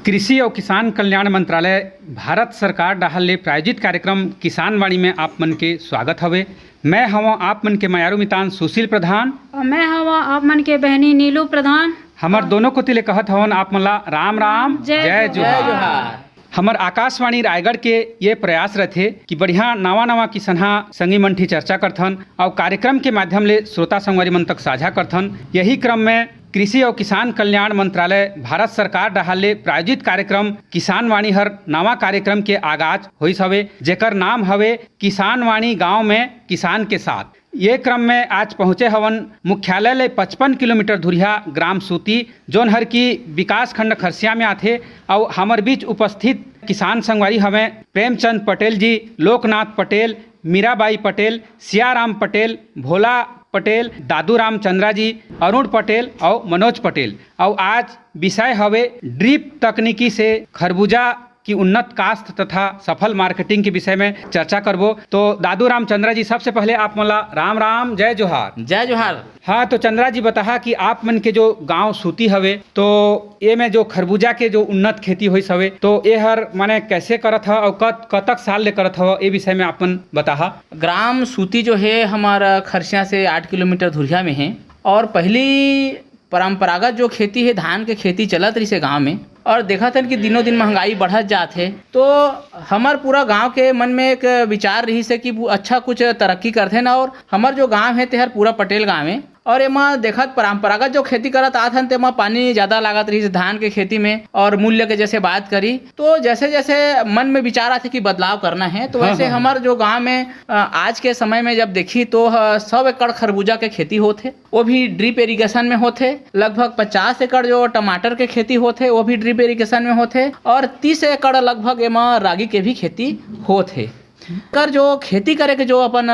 कृषि और किसान कल्याण मंत्रालय भारत सरकार डाहर ले प्रायोजित कार्यक्रम किसान वाणी में आप मन के स्वागत हवे। मैं हवा आप मन के मयारू मितान सुशील प्रधान और मैं हवा आप मन के बहनी नीलू प्रधान। हमर दोनों को तिले कहत हवन आप मन ला राम राम जय जोहार। हमर आकाशवाणी रायगढ़ के ये प्रयास रहथे कि बढ़िया नवा नवा किसनहा संगी मंठी चर्चा करथन और कार्यक्रम के माध्यम ले श्रोता संगवारी मन तक साझा करथन। यही क्रम में कृषि और किसान कल्याण मंत्रालय भारत सरकार डाहर ले प्रायोजित कार्यक्रम किसान वाणी हर नवा कार्यक्रम के आगाज होइस हवे, जेकर नाम हवे किसान वाणी गाँव में किसान के साथ। ये क्रम में आज पहुँचे हवन मुख्यालय ले 55 किलोमीटर धुरिया ग्राम सूती जोन हर की विकास खंड खरसिया में आथे। और हमार बीच उपस्थित किसान संगवारी हमें प्रेमचंद पटेल जी, लोकनाथ पटेल, मीराबाई पटेल, सियाराम पटेल, भोला पटेल, दादू राम चंद्रा जी, अरुण पटेल और मनोज पटेल। और आज विषय हवे ड्रिप तकनीकी से खरबूजा की उन्नत काश्त तथा सफल मार्केटिंग के विषय में चर्चा करबो। तो दादू राम चंद्रा जी, सबसे पहले आप मला राम राम जय जोहार। जय जोहार। हाँ, तो चंद्रा जी बता कि आप मन के जो गांव सूती हवे तो ये में जो खरबूजा के जो उन्नत खेती हुई हवे तो ये हर माने कैसे करत ह और कतक साल ले करत हव, ये विषय में आपन बता। ग्राम सूती जो है हमारा खरसिया से 8 किलोमीटर धुरिया में है और पहली परंपरागत जो खेती है धान के खेती चलत रही से गाँव में। और देखा था कि दिनों दिन महंगाई बढ़त जात है तो हमार पूरा गांव के मन में एक विचार रही से कि अच्छा कुछ तरक्की करथे ना। और हमार जो गांव है तेहर पूरा पटेल गांव है और एमा देखत परंपरागत जो खेती करत आत हन तेमा पानी ज़्यादा लागत रही धान के खेती में। और मूल्य के जैसे बात करी तो जैसे जैसे मन में विचार आते कि बदलाव करना है तो वैसे हमार जो गांव में आज के समय में जब देखी तो 100 एकड़ खरबूजा के खेती होते, वो भी ड्रिप इरिगेशन में होते। लगभग 50 एकड़ जो टमाटर के खेती होते वो भी ड्रिप इरिगेशन में होते और 30 एकड़ लगभग एमा रागी के भी खेती होते। कर जो खेती करे के जो अपन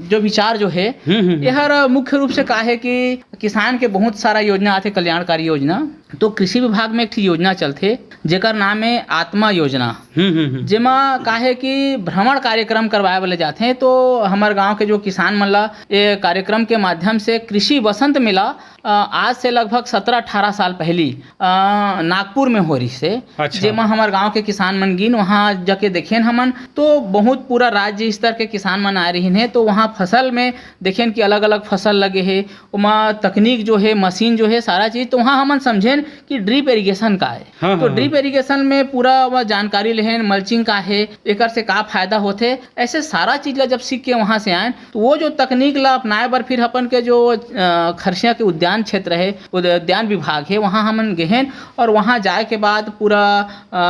जो विचार जो है यह मुख्य रूप से का है कि किसान के बहुत सारा योजना आते, कल्याणकारी योजना। तो कृषि विभाग में एक ठी योजना चलते जेकर नाम है आत्मा योजना, जेमा का है कि भ्रमण कार्यक्रम करवाए वाले जाते हैं। तो हमारे गांव के जो किसान मन ला ये कार्यक्रम के माध्यम से कृषि वसंत मेला आज से लगभग 17-18 साल पहली नागपुर में हो रही से। अच्छा। जेमा हमारे गांव के किसान मन गिन वहाँ जाके देखें हमन तो बहुत पूरा राज्य स्तर के किसान मन आ रही हैं। तो वहाँ फसल में देखें कि अलग अलग फसल लगे है, वहाँ तकनीक जो है मशीन जो है सारा चीज़। तो वहाँ हमन समझें कि ड्रिप इरिगेशन का है। हाँ, तो ड्रिप इरिगेशन में पूरा जानकारी लें, मल्चिंग का है, एकर से का फायदा होते, ऐसे सारा चीज़ ला जब सीख के वहाँ से आए तो वो जो तकनीक ला अपनाए बर फिर अपन के जो खरसिया के उद्यान क्षेत्र है, उद्यान विभाग है, वहाँ हमन गहन और वहाँ जाए के बाद पूरा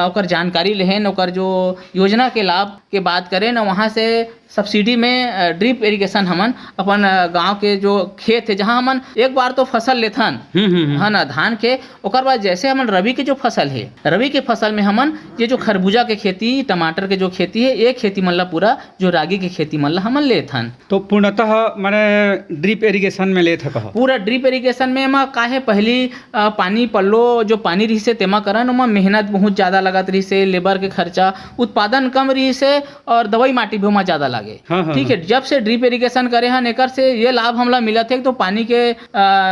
ओकर जानकारी लेहन, ओकर जो योजना के लाभ के बात करें ना, वहाँ से सब्सिडी में ड्रिप इरिगेशन हमन अपन गांव के जो खेत है जहां हमन एक बार तो फसल लेथन है ना धान के, ओकर बाद जैसे हमन रबी के जो फसल है, रबी के फसल में हमन ये जो खरबूजा के खेती, टमाटर के जो खेती है, ये खेती मन ला पूरा जो रागी के खेती मन ला हमन लेथन। तो पूर्णतः माने ड्रिप इरिगेशन में लेथ कह पूरा ड्रिप इरिगेशन में एमा काहे पहली पानी पल्लो जो पानी रही से तेमा करन ओमा मेहनत बहुत ज़्यादा लगत रही से, लेबर के खर्चा, उत्पादन कम रही से और दवाई माटी भी ओमा ज़्यादा लागे। ठीक है, जब से ड्रिप इरिगेशन करे हन एकर से ये लाभ हमला मिलत है तो पानी के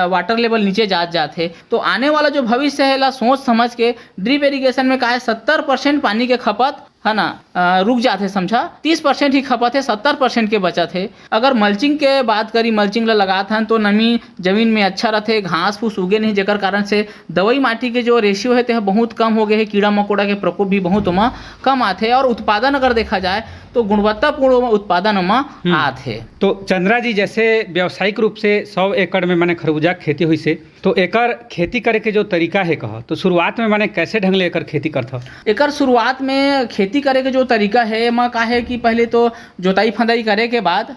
वाटर लेवल नीचे जाते। तो आने वाला जो भविष्य है ला सोच समझ के ड्रिप इरिगेशन में का है 70% पानी के खपत है ना रुक जाते, समझा 30% ही खपत है, 70% के बचत है। अगर मल्चिंग के बात करी, मल्चिंग ला लगात हन तो नमी जमीन में अच्छा रहते, घास फूस उगे नहीं, जेकर कारण से दवाई माटी के जो रेशियो है बहुत कम हो गए है, कीड़ा मकोड़ा के प्रकोप भी बहुत ओमा कम आते और उत्पादन अगर देखा जाए तो गुणवत्तापूर्ण उत्पादन ओमा आते। तो चंद्रा जी, जैसे व्यावसायिक रूप से 100 एकड़ में मैंने खरबूजा खेती हुई से तो एकर खेती करे के जो तरीका है कहा, तो शुरुआत में मैंने कैसे ढंग ले एकर खेती करता? एकर शुरुआत में खेती करे के जो तरीका है माँ का है कि पहले तो जोताई फंदाई करे के बाद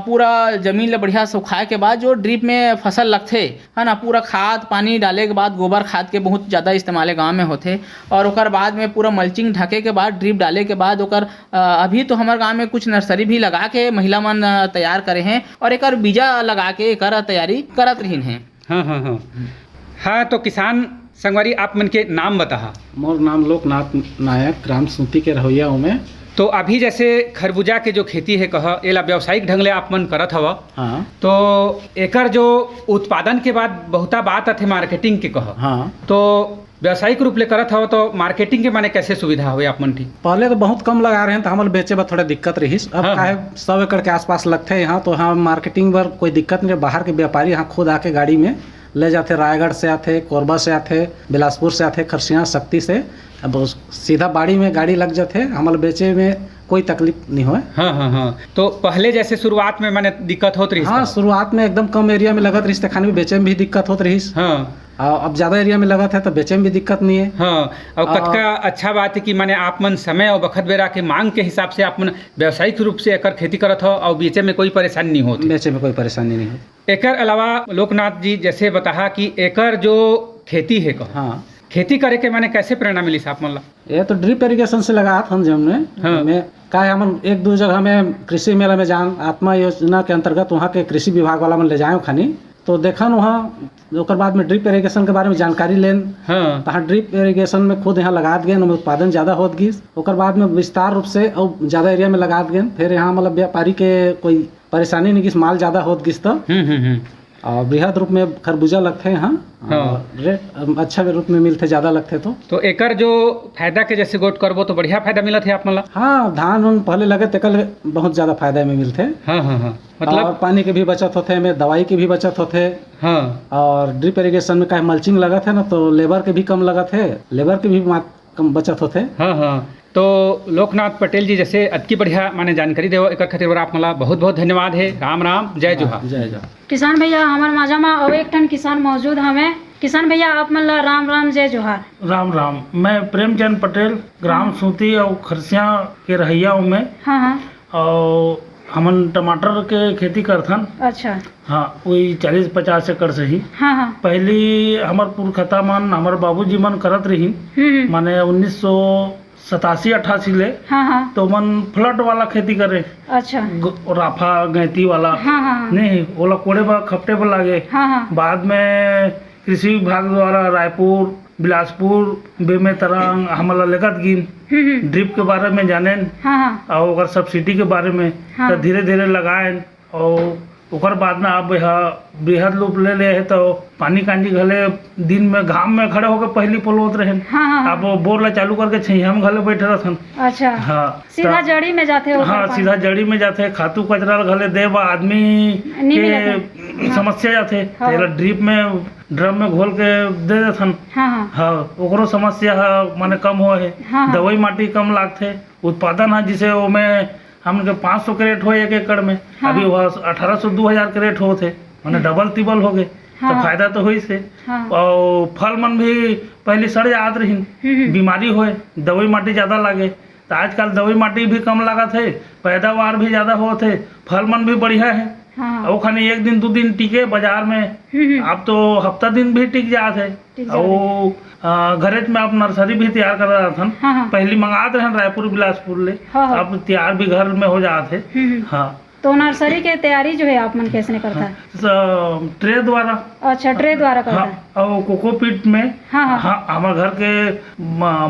पूरा जमीन ला बढ़िया सुखाए के बाद जो ड्रिप में फसल लगते है ना, पूरा खाद पानी डाले के बाद गोबर खाद के बहुत ज़्यादा इस्तेमाल गांव में होते और ओकर बाद में पूरा मल्चिंग ढके के बाद ड्रिप डाले के बाद ओकर अभी तो हमारे गांव में कुछ नर्सरी भी लगा के महिला मन तैयार करे हैं और एकर बीजा लगा के एकर तैयारी करत रही हैं। हाँ, तो किसान संगवारी आप मन के नाम बता। मोर नाम लोकनाथ नायक, ग्राम सूती के रहोइया हूँ मैं। तो अभी जैसे खरबूजा के जो खेती है कह एला व्यावसायिक ढंग ले आप मन करत हवा। हाँ। तो एकर जो उत्पादन के बाद बहुता बात आथे मार्केटिंग के कह। हाँ। तो व्यावसायिक रूप ले करत हव तो मार्केटिंग के माने कैसे सुविधा हुए आप मन ठीक? पहले तो बहुत कम लगा रहे हैं तो हमारे बेचे में थोड़ा दिक्कत रही। अब हाँ, काहे 100 एकड़ के आसपास लगते हैं यहाँ, तो यहाँ मार्केटिंग पर कोई दिक्कत नहीं। बाहर के व्यापारी यहाँ खुद आके गाड़ी में ले जाते, रायगढ़ से आते, कोरबा से आते, बिलासपुर से आते, खरसिया शक्ति से। अब सीधा बाड़ी में गाड़ी लग जाते, हमारे बेचे में कोई तकलीफ नहीं हुआ। हाँ हाँ हाँ। तो पहले जैसे शुरुआत में मैंने दिक्कत होत रही? हाँ, शुरुआत में एकदम कम एरिया में लगत रही, खाने में बेचे में भी दिक्कत होत रही। हाँ, अब ज़्यादा एरिया में लगा था तो बेचे में भी दिक्कत नहीं है। हाँ, और कतका अच्छा बात है कि माने आप मन समय और बखत बेरा के मांग के हिसाब से आप मन व्यावसायिक रूप से एकर खेती करत हो और बेचे में कोई परेशानी नहीं होती। बेचे में कोई परेशानी नहीं होती। एकर अलावा लोकनाथ जी जैसे बताहा कि एकर जो खेती है को, हाँ, खेती करे के माने कैसे प्रेरणा मिली आप मन ला? ये तो ड्रिप इरिगेशन से लगा था हमने। हाँ। में का है, हम एक दो जगह में कृषि मेला में जान आत्मा योजना के अंतर्गत वहाँ के कृषि विभाग वाला में ले जाए खानी, तो देखा वहाँ ओकर बाद में ड्रिप इरिगेशन के बारे में जानकारी लेन। हाँ, तहाँ ड्रिप इरिगेशन में खुद यहाँ लगा गए, उत्पादन ज़्यादा होत गई। ओकर बाद में विस्तार रूप से और ज़्यादा एरिया में लगा गए। फिर यहाँ मतलब व्यापारी के कोई परेशानी नहीं, कि माल ज़्यादा होत गई तो। और बृहद रूप में खरबूजा लगते हैं यहाँ। हाँ। और रेट अच्छा रूप में मिलते, ज़्यादा लगते तो एकर जो फायदा के जैसे गोट करबो तो बढ़िया फायदा मिलत है आप मन ला? हाँ, धान उन पहले लगे तेकल बहुत ज़्यादा फायदा में मिलते। हाँ हाँ हाँ, मतलब और पानी के भी बचत होते हैं, दवाई की भी बचत होते। हाँ, और ड्रिप इरिगेशन में का मल्चिंग लगा थे ना, तो लेबर के भी कम लगा थे, लेबर के भी कम बचत होते। हाँ हाँ। तो लोकनाथ पटेल जी जैसे अतकी बढ़िया माने जानकारी देव एकर खातिर बर आप मला बहुत बहुत धन्यवाद है। राम राम, जय जोहार। जय जोहार। किसान भैया हमार माझा में और एक ठन किसान मौजूद हमें। किसान भैया आप मन ला राम राम, जय जोहार। राम राम। मैं प्रेमचंद पटेल, ग्राम सूती और खरसिया के रहिया हूँ मैं। हाँ हाँ। और हमन टमाटर के खेती करथन। अच्छा। हाँ, वही 40-50 एकड़ से ही। हाँ हाँ। पहली हमार पुरखता मन, हमार बाबूजी मन करत रही, माने 1987-88 ले। हाँ हाँ। तो मन फ्लड वाला खेती करे। अच्छा। राफा गैती वाला। हाँ हाँ। नहीं, ओला कोड़े बा खपटे पर लागे। हाँ हाँ। बाद में कृषि विभाग द्वारा रायपुर, बिलासपुर, बेमेतरंग हमला लगत गिन ड्रिप के बारे में जाने। हाँ हाँ। और ओकर सब्सिडी के बारे में हाँ। तो धीरे धीरे लगाए। और ओकर बाद में अब यह बृहद रूप ले ले है, तो पानी कांजी घले दिन में घाम में खड़े होकर पहली पलोत रहे। हाँ हाँ। अब वो बोर ला चालू करके छैया में घले बैठे रहन। अच्छा। हाँ, सीधा जड़ी में जाते हो? हाँ, सीधा जड़ी में जाते। खातू कचरा घले दे बा आदमी नहीं के समस्या जाते। हाँ। तेरा ड्रिप में ड्रम में घोल के दे देथन। हाँ हाँ। हाँ, ओकरो समस्या माने कम हो है। हाँ। दवाई माटी कम लागते। उत्पादन है जिसे वो में हमके 500 कैरेट हो एक एकड़ में। हाँ। अभी वह 1800-2000 कैरेट होते, माने डबल तिबल हो गए। हाँ। तो फायदा तो हुई से। हाँ। और फल मन भी पहले सड़ जात रही, बीमारी होए, दवाई माटी ज्यादा लागे। तो आजकल दवाई माटी भी कम लागत है, पैदावार भी ज्यादा होते, फल मन भी बढ़िया है। हाँ। और खाने 1 दिन 2 दिन टिके बाजार में, अब तो हफ्ता दिन भी टिक जाते है। और घरेज में आप नर्सरी भी तैयार कर रहा था। हाँ हाँ। पहली मंगाते हैं रायपुर बिलासपुर ले। हाँ हाँ। अब तैयार भी घर में हो जाते। हाँ, तो नर्सरी के तैयारी जो है आप मन कैसे करता है? ट्रे द्वारा। अच्छा, ट्रे द्वारा करता है। हाँ, और कोकोपीट में। हाँ हाँ। हाँ, हमारे घर के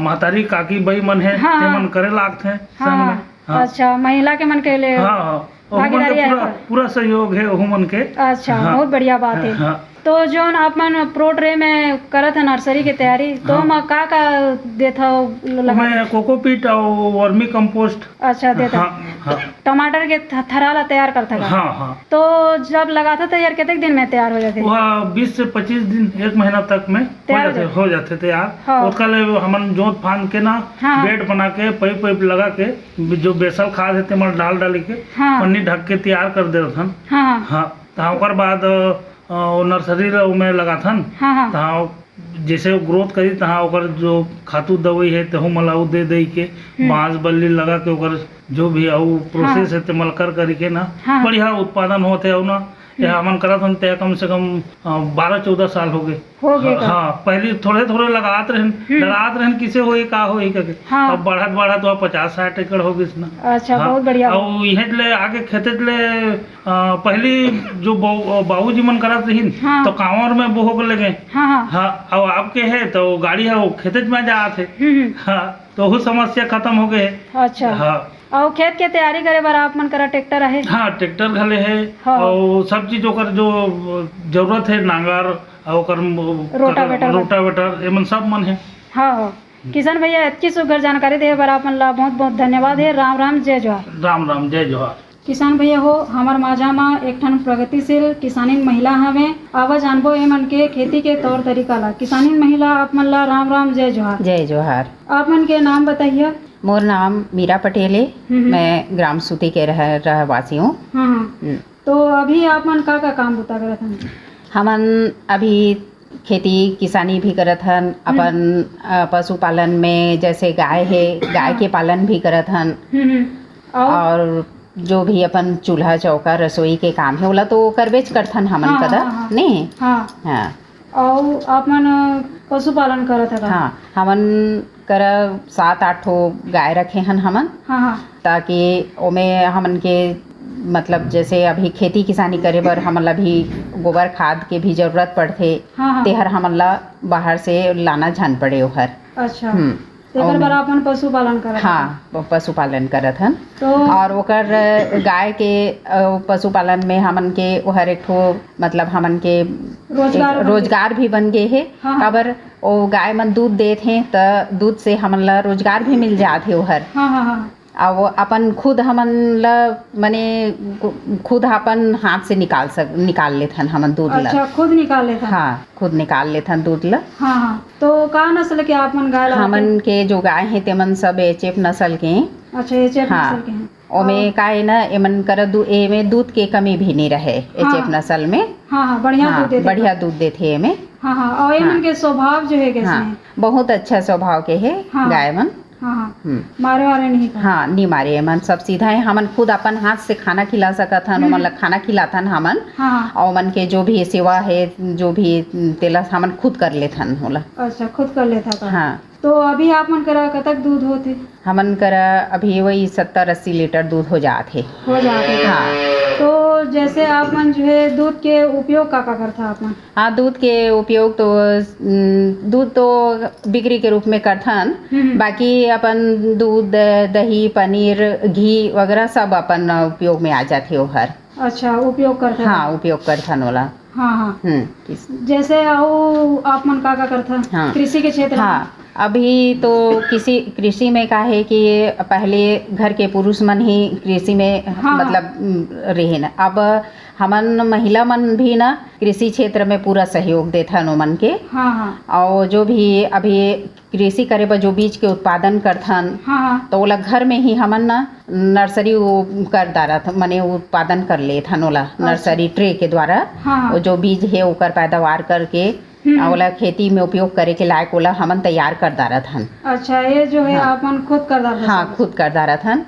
महतारी काकी बई मन है, हाँ, ते हाँ। मन करे लागते हैं हाँ संग में। हाँ। हाँ। अच्छा, महिला के मन के लिए हाँ हाँ, और भागीदारी है पूरा पर। पूरा सहयोग है ओहू मन के। अच्छा। हाँ। बहुत बढ़िया बात है। हाँ। तो जोन आप मन प्रो ट्रे में करत है नर्सरी की तैयारी, तो हाँ। हम का देता हो लगा? मैं कोकोपीट और वर्मी कंपोस्ट। अच्छा, देता। हाँ हाँ टमाटर के थराला तैयार करता है। हाँ हाँ। तो जब लगाता था यार कितने दिन में तैयार हो जाते? वह 20 से 25 दिन 1 महीना तक में तैयार हो जाते तैयार। हाँ। उसका ले हमन जोत फांद के ना, हाँ। बेड बना के पाइप लगा के जो बेसल खाद है मन डाल के हाँ। पन्नी ढक के तैयार कर दे रहन। हाँ हाँ। हाँ, तो ओकर बाद नर्सरी में लगाथन। हाँ हाँ। तहाँ जैसे वो ग्रोथ करी तहाँ ओकर जो खातू दवाई है तेहू मलाऊ दे दे के बांस बल्ली लगा के ओकर जो भी आऊ प्रोसेस है ते मल कर के ना हाँ। बढ़िया उत्पादन होते है ना। यह हमन करत हन ते कम से कम 12-14 साल हो गए। हाँ, पहले थोड़े थोड़े लगात रहन किसे होई का होई करके। हाँ। अब बढ़त तो 50-60 एकड़ हो गई ना। अच्छा। हाँ। बहुत बढ़िया। और यह ले आगे खेते ले पहली जो बाबूजी मन करत रही। हाँ। तो कांवर में बोहो के लगे। हाँ हाँ। हाँ, और आपके है तो गाड़ी है वो खेते में जाते। हाँ, तो वो समस्या खत्म हो गए। अच्छा। हाँ। और खेत के तैयारी करे बार आप मन करा ट्रैक्टर है? हाँ, ट्रैक्टर घले है। हाँ। और सब चीज ओकर जो जरूरत है, नांगर और ओकर रोटावेटर। रोटावेटर एमन सब मन है। हाँ हो किसान भैया इतनी सुघर जानकारी दे बर आप मन ला बहुत बहुत धन्यवाद है। राम राम जय जोहार। राम राम जय जोहार। किसान भैया हो हमार माझा में एक ठन प्रगतिशील किसानी महिला हमें आवा जानबो ए मन के खेती के तौर तरीका ला। किसानी महिला आप मन ला राम राम जय जोहार। जय जोहार। आप मन के नाम बताइए। मोर नाम मीरा पटेल है। मैं ग्राम सूती के रहवासी हूँ। हाँ तो अभी आप मन का काम बता करत हन? हमन अभी खेती किसानी भी करत हन, अपन पशुपालन में जैसे गाय है, गाय के पालन भी करत हन, और जो भी अपन चूल्हा चौका रसोई के काम है ओला तो करबेच करथन हमन कदा नहीं। हाँ और आप मन पशुपालन करत है? हाँ हमन कर 7-8 ठो गाय रखे हन हमन। हाँ ताकि ओमे हमन के मतलब जैसे अभी खेती किसानी करे बर हमन ला भी गोबर खाद के भी जरूरत पड़थे। तेहर हमन ला बाहर से लाना झन पड़े ओहर। अच्छा तेकर बर अपन पशुपालन करत? हाँ पशुपालन करत हन। तो और ओकर गाय के पशुपालन में हमन के ओहर एक ठो मतलब हमन के रोजगार भी बन गए है। काबर ओ गाय मन दूध देत हैं तो दूध से हमन ला रोजगार भी मिल जात है ओहर। और अपन खुद हमन ला माने खुद अपन हाथ से निकाल लेथन हमन दूध ला। अच्छा खुद निकाल लेथन? हाँ खुद निकाल लेथन दूध ला। हाँ तो का नस्ल के आप मन गाय ला? हमन के जो गाय हैं तेमन सब एचएफ नस्ल के हैं। अच्छा एचएफ नस्ल के हैं। ओमे का है ना एमन कर एमे दूध के कमी भी नहीं रहे एचएफ नस्ल में। हाँ बढ़िया दूध देते एमे। हाँ और एमन के स्वभाव जो है कैसे है? बहुत अच्छा स्वभाव के है गाय मन। मारे वाले नहीं? हाँ नहीं मारे मन सब सीधा है। हमन खुद अपन हाथ से खाना खिला सकत हन, ओमन ला खाना खिलाथन हमन। और मन के जो भी सेवा है जो भी तेला हमन खुद कर लेथन होला। अच्छा खुद कर लेथा? हाँ तो अभी आप मन करा कतक दूध होते? हमन करा अभी वही 70-80 लीटर दूध हो जाते। हाँ तो जैसे आप मन जो है दूध के उपयोग का करता आप मन? हाँ दूध के उपयोग तो दूध तो बिक्री के रूप में करथन। बाकी अपन दूध दही पनीर घी वगैरह सब अपन उपयोग में आ जाते ओहर। अच्छा उपयोग करता? हाँ उपयोग करथन ओला। हाँ जैसे आप मन का करथा? हाँ कृषि के क्षेत्र? हाँ अभी तो कृषि में का है कि पहले घर के पुरुष मन ही कृषि में मतलब रहे न। अब हमन महिला मन भी ना कृषि क्षेत्र में पूरा सहयोग देथन ओमन के। और जो भी अभी कृषि करे बर जो बीज के उत्पादन करथन तो ओला घर में ही हमन ना नर्सरी कर दारत माने उत्पादन कर लेथन ओला। नर्सरी ट्रे के द्वारा वो जो बीज है ओकर पैदावार करके ओला खेती में उपयोग करे के लायक ओला हमन तैयार कर दारत हन। अच्छा ये जो है अपन खुद कर दारत? हाँ खुद कर दारत हन।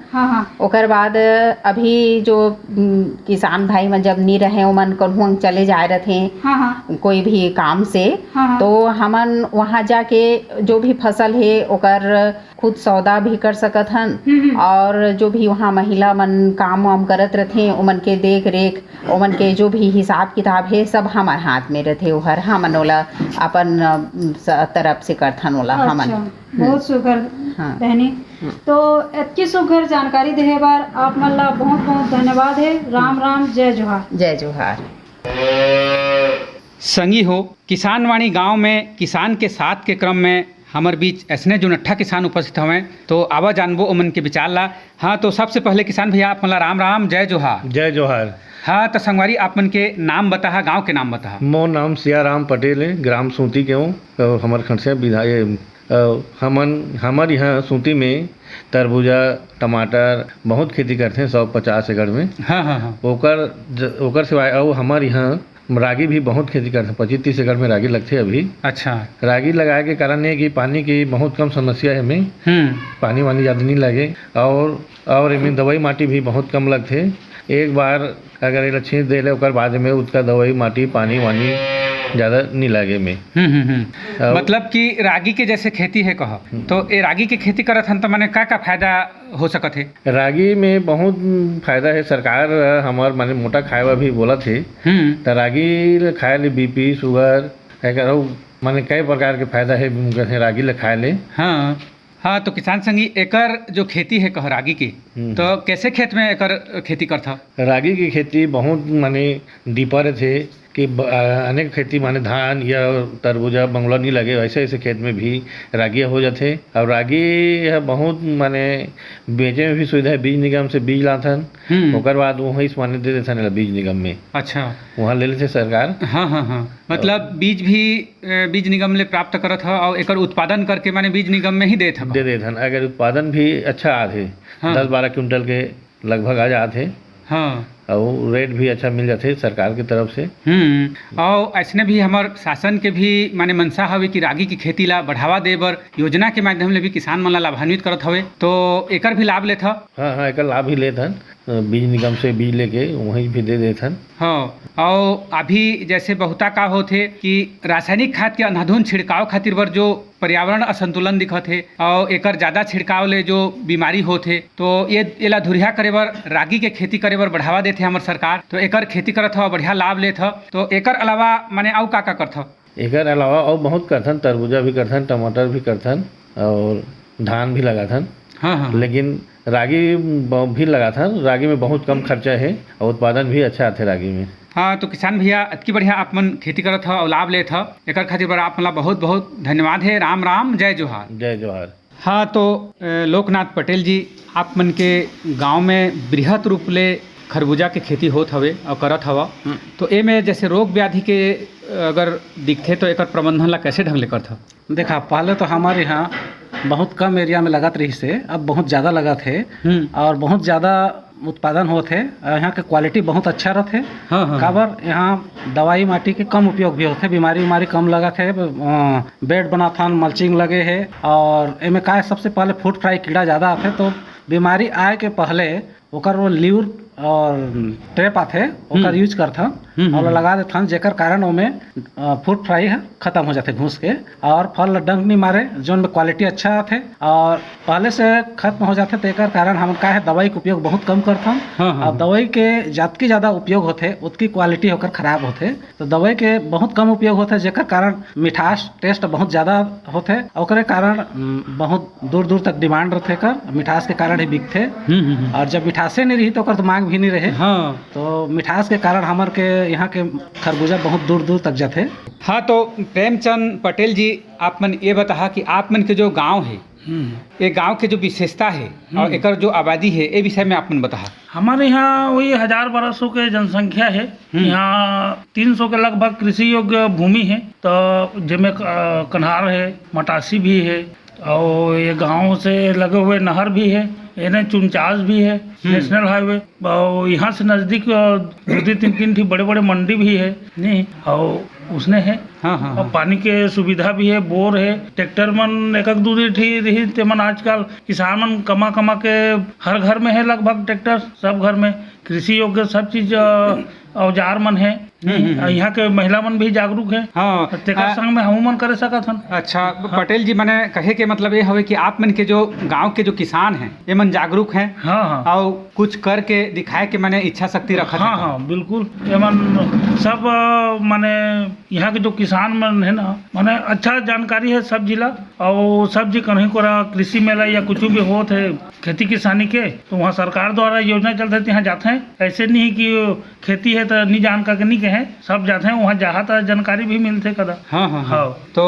ओकर बाद अभी जो किसान भाई मन जब नहीं रहे ओमन कहूँ चले जाए रहे कोई भी काम से तो हमन वहाँ जाके जो भी फसल है ओकर खुद सौदा भी कर सकत हन। और जो भी वहाँ महिला मन काम वाम करत रहते ओमन के देख रेख ओमन के जो भी हिसाब किताब है सब हमार हाथ में रहते ओहर। हमन ओला अपन तरफ से करथन ओला हमन। बहुत सुघर बहनी। तो इतनी सुघर जानकारी देहे बार आप मन ला बहुत बहुत धन्यवाद है। राम राम जय जोहार। जय जोहार। संगी हो किसान वाणी गाँव में किसान के साथ के क्रम में हमारे बीच ऐसने जो नट्ठा किसान उपस्थित हवें तो आवा जानबो ओमन के विचार ला। हाँ तो सबसे पहले किसान भैया आप मला राम राम जय जोहार। जय जोहार। हाँ तो संगवारी आप मन के नाम बताहा गांव के नाम बताहा। मोर नाम सियाराम पटेल है ग्राम सूती के हूँ। तो हमारे खंडसे विधायक हमारे यहाँ सूती में तरबूजा टमाटर बहुत खेती करते हैं 150 एकड़ में। हाँ ओकर सिवाय और हमारे यहाँ रागी भी बहुत खेती करते हैं 25-30 एकड़ में रागी लगते हैं अभी। अच्छा रागी लगाए के कारण है कि पानी की बहुत कम समस्या है हमें। पानी वानी ज़्यादा नहीं लगे और इनमें दवाई माटी भी बहुत कम लगते। एक बार अगर ये छींच दे ले ओकर बाद में उसका दवाई माटी पानी वानी ज़्यादा नहीं लगे में। मतलब कि रागी के जैसे खेती है कह तो ये रागी के खेती करत हन तो माने का फायदा हो सकत है? रागी में बहुत फायदा है। सरकार हमार माने मोटा खाए भी बोला थे तो रागी खाए ले बीपी शुगर माने कई प्रकार के फायदा है रागी ले खाए ले। हाँ तो किसान संगी एकर जो खेती है कह रागी की तो कैसे खेत में एकर खेती करता? रागी की खेती बहुत माने डीपर थे कि अनेक खेती माने धान या तरबूजा बंगला नहीं लगे, वैसे ऐसे खेत में भी रागी हो जाते। और रागी है बहुत माने बेचे में भी सुविधा है, बीज निगम से बीज लाथन, ओकर बाद वहीं से माने दे देथन बीज निगम में। अच्छा, वहाँ ले लेते सरकार। हाँ हाँ हाँ, मतलब बीज भी बीज निगम ले प्राप्त करत ह और एकर उत्पादन करके माने बीज निगम में ही देत ह। दे देथन। अगर उत्पादन भी अच्छा आथे, 10-12 क्विंटल के लगभग आ जाते। हाँ, और रेट भी अच्छा मिल जाते सरकार की तरफ से। और ऐसने भी हमार शासन के भी माने मनसा हवे कि रागी की खेती ला बढ़ावा दे बर योजना के माध्यम ले भी किसान मन ला लाभान्वित करत हवे, तो एकर भी लाभ लेथ। हाँ, एकर लाभ ही लेथन, बीज निगम से बीज लेके वहीं भी दे देथन। हाँ, और अभी जैसे बहुता का होथे कि रासायनिक खाद के अंधाधुंध छिड़काव खातिर बर जो पर्यावरण असंतुलन दिखत है और एकर ज़्यादा छिड़काव ले जो बीमारी होथे, तो ये एला धुरिया करे बर रागी के खेती करे बर बढ़ावा देथे हमर सरकार। तो एकर खेती करत ह, बढ़िया लाभ लेथ। तो एकर अलावा माने और का करथ? एकर अलावा और बहुत करथन, तरबूजा भी करथन, टमाटर भी करथन और धान भी लगाथन। हाँ, लेकिन रागी भी लगाथन। रागी में बहुत कम खर्चा है और उत्पादन भी अच्छा आथे रागी में। हाँ, तो किसान भैया अतकी बढ़िया आप मन खेती करत ह और लाभ लेत ह, एकर खातिर बर आप मन ला बहुत बहुत धन्यवाद है। राम राम, जय जोहार। जय जोहार। हाँ, तो लोकनाथ पटेल जी, आप मन के गांव में बृहत रूप ले खरबूजा के खेती होत हवे और करत हवा, तो ए में जैसे रोग व्याधि के अगर दिखथे तो एकर प्रबंधन ला कैसे ढंग ले करथ? देखा, पहले तो हमारे यहाँ बहुत कम एरिया में लगत रही से, अब बहुत ज़्यादा लगत है और बहुत ज़्यादा उत्पादन होते है। यहाँ के क्वालिटी बहुत अच्छा रहते। काबर यहाँ दवाई माटी के कम उपयोग भी होते, बीमारी कम लगत है। बेड बनाथन, मल्चिंग लगे है और एमे का सबसे पहले फ्रूट फ्लाई कीड़ा ज़्यादा आते, तो बीमारी आए के पहले ओकर वो ल्यूर और ट्रैप आथे ओकर यूज करथन और लगा देथन, जेकर कारण ओमे फ्रूट फ्लाई खत्म हो जाते घुस के और फल डंक नहीं मारे, जोन में क्वालिटी अच्छा आथे और पहले से खत्म हो जाते। तो एकर कारण हम का है दवाई के उपयोग बहुत कम करथन। और दवाई के जितकी ज़्यादा उपयोग होते उतकी क्वालिटी होकर खराब होते। तो दवाई के बहुत कम उपयोग होते, जेकर कारण मिठास टेस्ट बहुत ज़्यादा होते, ओकरे कारण बहुत दूर दूर तक डिमांड रहते कर, मिठास के कारण ही बिकते। और जब मिठासे नहीं रही तो ओकर मांग भी नहीं रहे। तो मिठास के कारण हमार के यहाँ के खरबूजा बहुत दूर दूर तक जाते। हाँ, तो प्रेमचंद पटेल जी, आप मन ये बता कि आप मन के जो गांव है, ये गांव के जो विशेषता है और एकर जो आबादी है, ये विषय में आप मन बता। हमारे यहाँ वही 1000-1200 के जनसंख्या है। यहाँ 300 के लगभग कृषि योग्य भूमि है, तो जिसमें कन्हार है, मटासी भी है और ये गांव से लगे हुए नहर भी है, NH49 भी है, नेशनल हाईवे। और यहाँ से नज़दीक 2-3 थी बड़े बड़े मंडी भी है नहीं, और उसने है। और पानी के सुविधा भी है, बोर है, ट्रैक्टर मन एक दूरी थी रही ते मन आजकल किसान मन कमा के हर घर में है लगभग ट्रैक्टर, सब घर में कृषि योग्य सब चीज औजार मन है। यहाँ के महिला मन भी जागरूक है। तेकर संग में हम मन करे सकत हन। अच्छा, पटेल जी, मैंने कहे के मतलब ये हवे कि आप मन के जो गांव के जो किसान हैं, ये मन जागरूक हैं। और कुछ करके दिखाए के मैंने इच्छा शक्ति रखा। हाँ, बिल्कुल। ये मन सब माने यहाँ के जो किसान मन है ना, माने अच्छा जानकारी है सब जिला। और सब जी कहीं को कृषि मेला या कुछ भी होत है खेती किसानी के, तो वहाँ सरकार द्वारा योजना चलते यहाँ जाते हैं। ऐसे नहीं कि खेती है तो नहीं जान करके नहीं कहे, सब जाते हैं वहाँ जहाँ तक जानकारी भी मिलते कदा। हाँ। तो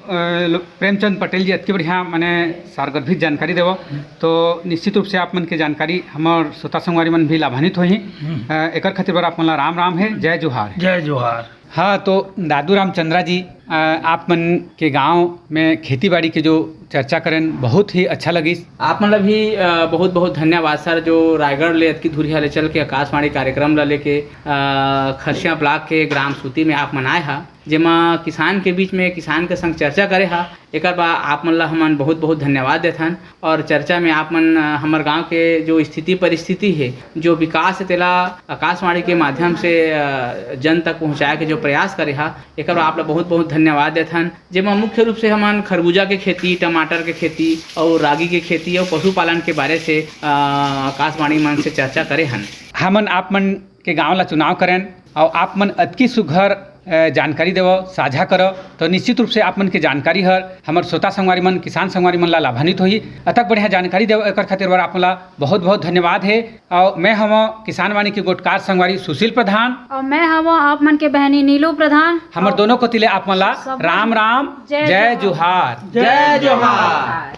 प्रेमचंद पटेल जी, अति बढ़िया मैंने सारगर्भित जानकारी देव, तो निश्चित रूप से आप मन के जानकारी हमार श्रोता संगवारी मन भी लाभान्वित होही। एकर खातिर बर आप मन ला राम राम है, जय जोहार। जय जोहार। हाँ, तो दादू रामचंद्रा जी, आप मन के गांव में खेती बाड़ी के जो चर्चा करें बहुत ही अच्छा लगी। आप मतलब भी बहुत बहुत धन्यवाद सर, जो रायगढ़ ले अतकी धुरिया ले चल के आकाशवाणी कार्यक्रम ला लेके खरसिया ब्लॉक के ग्राम सूती में आप मनाए हा, जेमा किसान के बीच में किसान के संग चर्चा करे हा। एक बार आप मन ला हमन बहुत बहुत धन्यवाद देथन। और चर्चा में आप मन हमार गांव के जो स्थिति परिस्थिति है, जो विकास है, तेला आकाशवाणी के माध्यम से जन तक पहुँचाए के जो प्रयास करे हा, एक बार आप ला बहुत बहुत धन्यवाद देथन। जेमा मुख्य रूप से हमन खरबूजा के खेती, टमाटर के खेती और रागी के खेती और पशुपालन के बारे से आकाशवाणी मन से चर्चा करे हन। हमन आप मन के गांव ला चुनाव करें और आप मन अतकी सुघर जानकारी देव साझा करो तो निश्चित रूप से आप मन के जानकारी हर हमर श्रोता संगवारी मन किसान संगवारी मन ला लाभान्वित होही। अतक बढ़िया जानकारी देव एकर खातिर बर आप ला बहुत बहुत धन्यवाद है। और मैं हम किसान वाणी के गोटकार संगवारी सुशील प्रधान और मैं हम आप मन के बहनी नीलू प्रधान। हमर दोनों को तिले आप मन ला राम राम जय जोहार। जय जोहार।